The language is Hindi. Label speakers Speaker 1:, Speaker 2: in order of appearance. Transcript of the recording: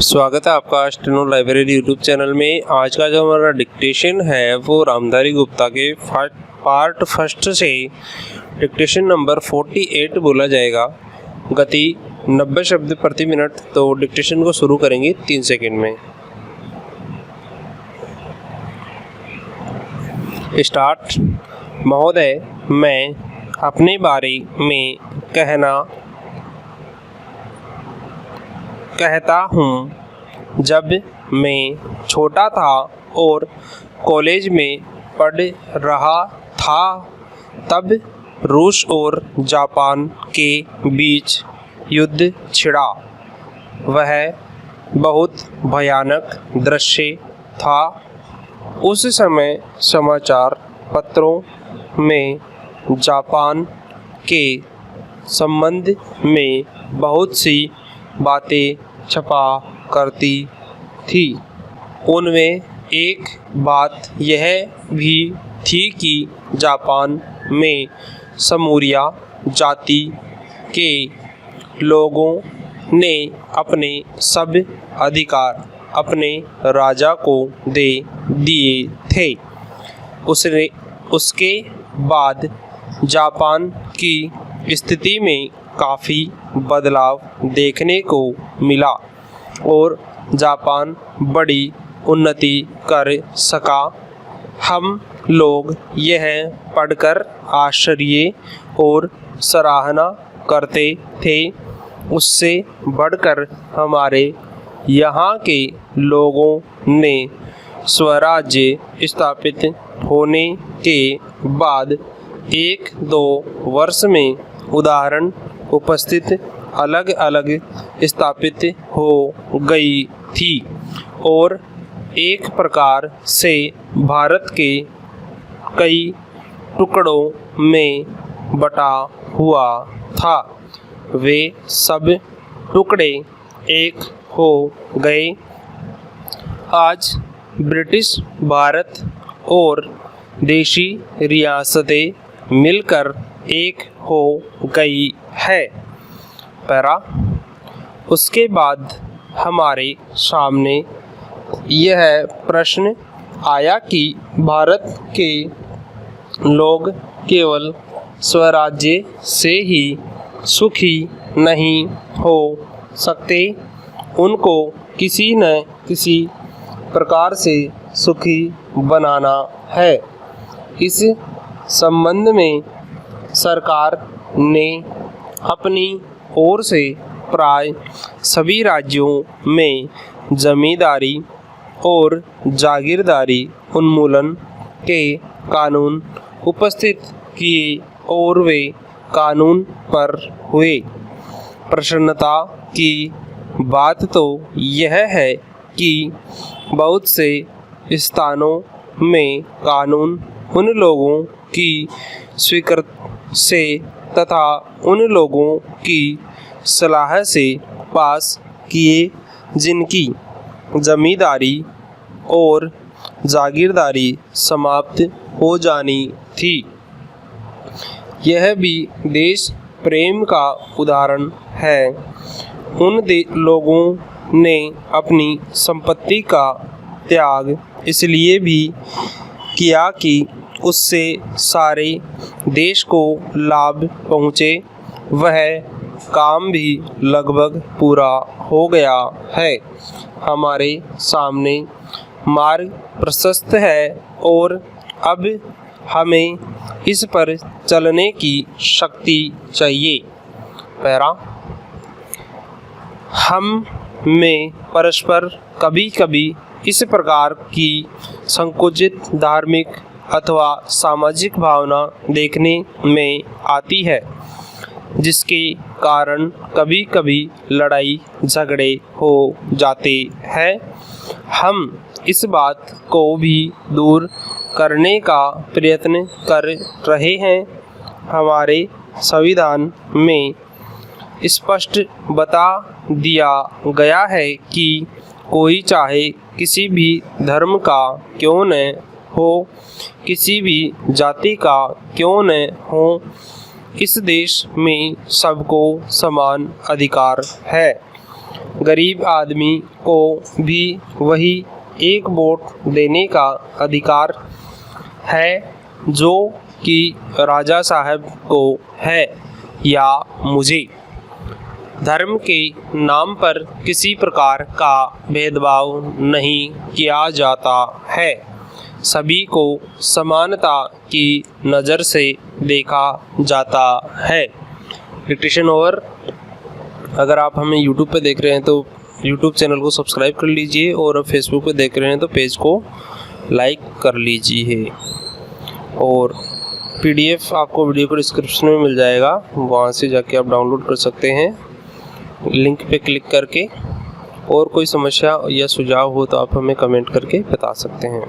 Speaker 1: स्वागत है आपका स्टेनो लाइब्रेरी यूट्यूब चैनल में। आज का जो हमारा डिक्टेशन है वो रामधारी गुप्ता के पार्ट फर्स्ट से डिक्टेशन नंबर 48 बोला जाएगा। गति 90 शब्द प्रति मिनट। तो डिक्टेशन को शुरू करेंगे 3 सेकंड में। स्टार्ट। महोदय, मैं अपने बारे में कहता हूँ। जब मैं छोटा था और कॉलेज में पढ़ रहा था तब रूस और जापान के बीच युद्ध छिड़ा। वह बहुत भयानक दृश्य था। उस समय समाचार पत्रों में जापान के संबंध में बहुत सी बातें छपा करती थी। उनमें एक बात यह भी थी कि जापान में समूरिया जाति के लोगों ने अपने सब अधिकार अपने राजा को दे दिए थे। उसके बाद जापान की स्थिति में काफ़ी बदलाव देखने को मिला और जापान बड़ी उन्नति कर सका। हम लोग यह पढ़कर आश्चर्य और सराहना करते थे। उससे बढ़कर हमारे यहाँ के लोगों ने स्वराज्य स्थापित होने के बाद 1-2 वर्ष में उदाहरण उपस्थित अलग अलग स्थापित हो गई थी और एक प्रकार से भारत के कई टुकड़ों में बटा हुआ था। वे सब टुकड़े एक हो गए। आज ब्रिटिश भारत और देशी रियासतें मिलकर एक हो गई है। पैरा। उसके बाद हमारे सामने यह प्रश्न आया कि भारत के लोग केवल स्वराज्य से ही सुखी नहीं हो सकते, उनको किसी न किसी प्रकार से सुखी बनाना है। इस संबंध में सरकार ने अपनी ओर से प्राय सभी राज्यों में जमींदारी और जागीरदारी उन्मूलन के कानून उपस्थित किए और वे कानून पर हुए। प्रसन्नता की बात तो यह है कि बहुत से स्थानों में कानून उन लोगों की स्वीकृति से तथा उन लोगों की सलाह से पास किए जिनकी जमींदारी और जागीरदारी समाप्त हो जानी थी। यह भी देश प्रेम का उदाहरण है। उन लोगों ने अपनी संपत्ति का त्याग इसलिए भी किया कि उससे सारे देश को लाभ पहुँचे। वह काम भी लगभग पूरा हो गया है। हमारे सामने मार्ग प्रशस्त है और अब हमें इस पर चलने की शक्ति चाहिए। पैरा। हम में परस्पर कभी कभी इस प्रकार की संकुचित धार्मिक अथवा सामाजिक भावना देखने में आती है, जिसके कारण कभी कभी लड़ाई झगड़े हो जाते हैं। हम इस बात को भी दूर करने का प्रयत्न कर रहे हैं। हमारे संविधान में स्पष्ट बता दिया गया है कि कोई चाहे किसी भी धर्म का क्यों न हो, किसी भी जाति का क्यों न हो, इस देश में सबको समान अधिकार है। गरीब आदमी को भी वही एक वोट देने का अधिकार है जो कि राजा साहब को है या मुझे। धर्म के नाम पर किसी प्रकार का भेदभाव नहीं किया जाता है। सभी को समानता की नज़र से देखा जाता है। Dictation over. अगर आप हमें यूट्यूब पे देख रहे हैं तो यूट्यूब चैनल को सब्सक्राइब कर लीजिए और फेसबुक पे देख रहे हैं तो पेज को लाइक कर लीजिए। और PDF आपको वीडियो को डिस्क्रिप्शन में मिल जाएगा, वहाँ से जाके आप डाउनलोड कर सकते हैं लिंक पे क्लिक करके। और कोई समस्या या सुझाव हो तो आप हमें कमेंट करके बता सकते हैं।